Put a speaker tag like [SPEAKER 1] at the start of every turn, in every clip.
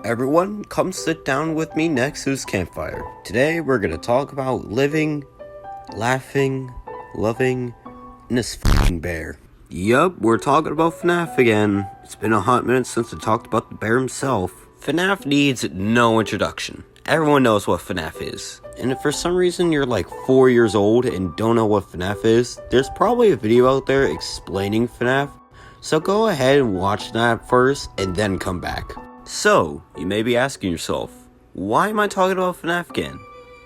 [SPEAKER 1] Everyone, come sit down with me next to this campfire. Today we're gonna talk about living, laughing, loving, in this f***ing bear. Yup, we're talking about FNaF again. It's been a hot minute since I talked about the bear himself. FNaF needs no introduction. Everyone knows what FNaF is. And if for some reason you're like 4 years old and don't know what FNaF is, there's probably a video out there explaining FNaF. So go ahead and watch that first and then come back. So, you may be asking yourself, why am I talking about FNaF again?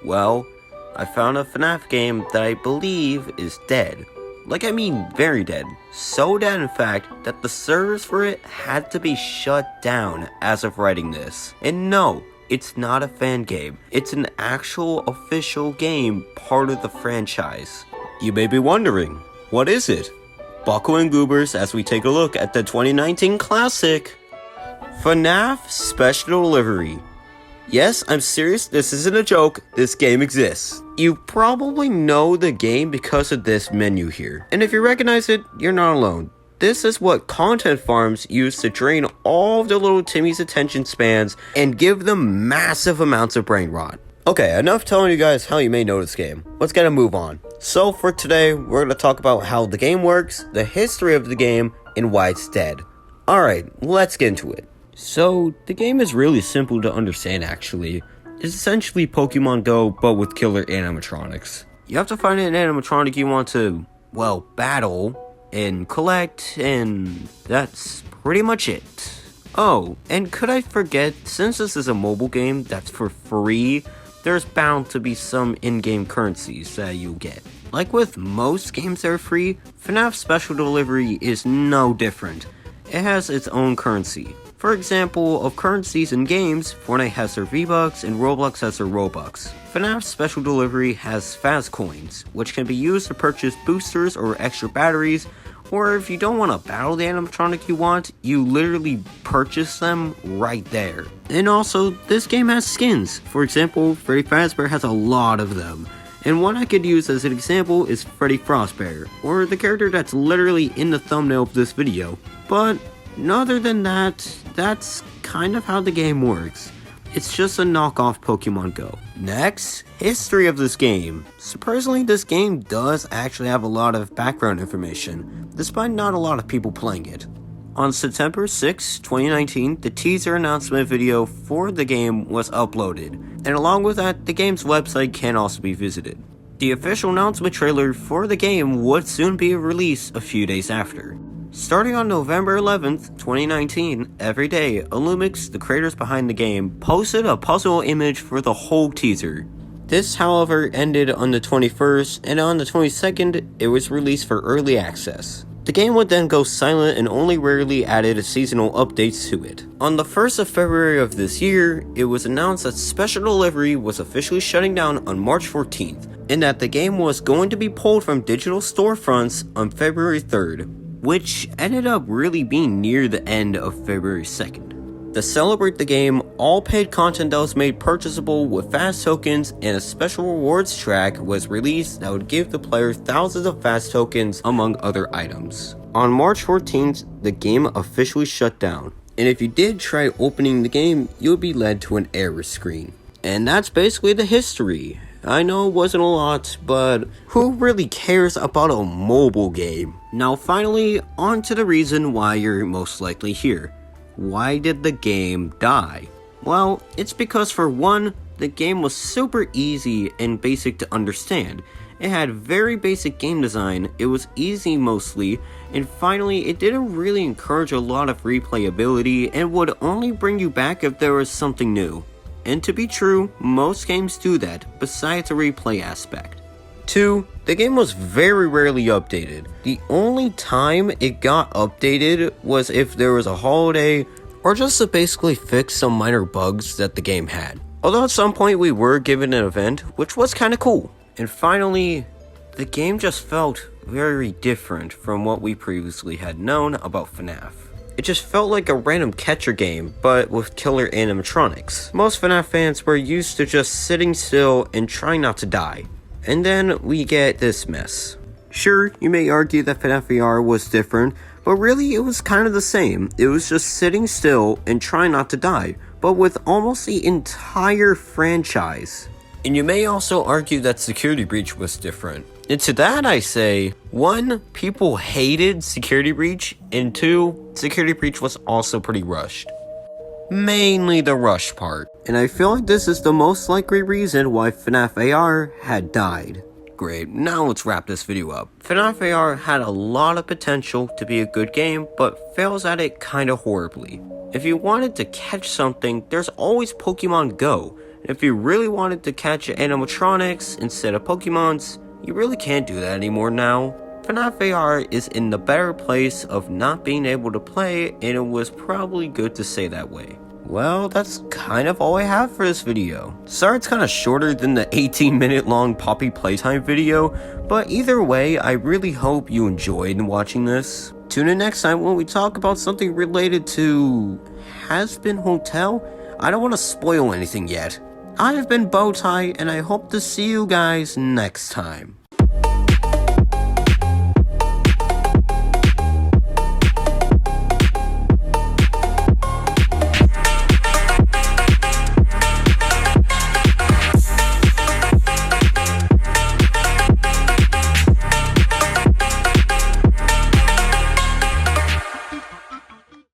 [SPEAKER 1] Well, I found a FNaF game that I believe is dead. Like, I mean very dead. So dead, in fact, that the servers for it had to be shut down as of writing this. And no, it's not a fan game. It's an actual official game, part of the franchise. You may be wondering, what is it? Buckle in, goobers, as we take a look at the 2019 classic, FNaF Special Delivery. Yes, I'm serious, this isn't a joke, this game exists. You probably know the game because of this menu here. And if you recognize it, you're not alone. This is what content farms use to drain all of the little Timmy's attention spans and give them massive amounts of brain rot. Okay, enough telling you guys how you may know this game. Let's get a move on. So for today, we're going to talk about how the game works, the history of the game, and why it's dead. Alright, let's get into it. So, the game is really simple to understand actually. It's essentially Pokemon Go, but with killer animatronics. You have to find an animatronic you want to, well, battle and collect, and that's pretty much it. Oh, and could I forget, since this is a mobile game that's for free, there's bound to be some in-game currencies that you'll get. Like with most games that are free, FNaF Special Delivery is no different. It has its own currency. For example, of currencies in games, Fortnite has their V-Bucks and Roblox has their Robux. FNaF Special Delivery has Fast Coins, which can be used to purchase boosters or extra batteries, or if you don't want to battle the animatronic you want, you literally purchase them right there. And also, this game has skins. For example, Freddy Fazbear has a lot of them. And one I could use as an example is Freddy Frostbear, or the character that's literally in the thumbnail of this video. But other than that, that's kind of how the game works. It's just a knockoff Pokemon Go. Next, history of this game. Surprisingly, this game does actually have a lot of background information, despite not a lot of people playing it. On September 6, 2019, the teaser announcement video for the game was uploaded, and along with that, the game's website can also be visited. The official announcement trailer for the game would soon be released a few days after. Starting on November 11th, 2019, every day, Illumix, the creators behind the game, posted a puzzle image for the whole teaser. This, however, ended on the 21st, and on the 22nd, it was released for early access. The game would then go silent and only rarely added seasonal updates to it. On the 1st of February of this year, it was announced that Special Delivery was officially shutting down on March 14th, and that the game was going to be pulled from digital storefronts on February 3rd. Which ended up really being near the end of February 2nd. To celebrate the game, all paid content that was made purchasable with fast tokens and a special rewards track was released that would give the player thousands of fast tokens among other items. On March 14th, the game officially shut down, and if you did try opening the game, you would be led to an error screen. And that's basically the history. I know it wasn't a lot, but who really cares about a mobile game? Now finally, on to the reason why you're most likely here. Why did the game die? Well, it's because for one, the game was super easy and basic to understand. It had very basic game design, it was easy mostly, and finally, it didn't really encourage a lot of replayability and would only bring you back if there was something new. And to be true, most games do that, besides a replay aspect. 2. The game was very rarely updated. The only time it got updated was if there was a holiday, or just to basically fix some minor bugs that the game had. Although at some point we were given an event, which was kinda cool. And finally, the game just felt very different from what we previously had known about FNaF. It just felt like a random catcher game, but with killer animatronics. Most FNaF fans were used to just sitting still and trying not to die. And then we get this mess. Sure, you may argue that FNaF VR was different, but really it was kind of the same. It was just sitting still and trying not to die, but with almost the entire franchise. And you may also argue that Security Breach was different. And to that I say, 1, people hated Security Breach, and 2, Security Breach was also pretty rushed. Mainly the rush part. And I feel like this is the most likely reason why FNaF AR had died. Great, now let's wrap this video up. FNaF AR had a lot of potential to be a good game, but fails at it kinda horribly. If you wanted to catch something, there's always Pokemon Go. And if you really wanted to catch animatronics instead of Pokemons, you really can't do that anymore now. FNaF AR is in the better place of not being able to play, and it was probably good to say that way. Well, that's kind of all I have for this video. Sorry it's kind of shorter than the 18-minute long Poppy Playtime video, but either way, I really hope you enjoyed watching this. Tune in next time when we talk about something related to Has-Been Hotel. I don't want to spoil anything yet. I have been Bowtie, and I hope to see you guys next time.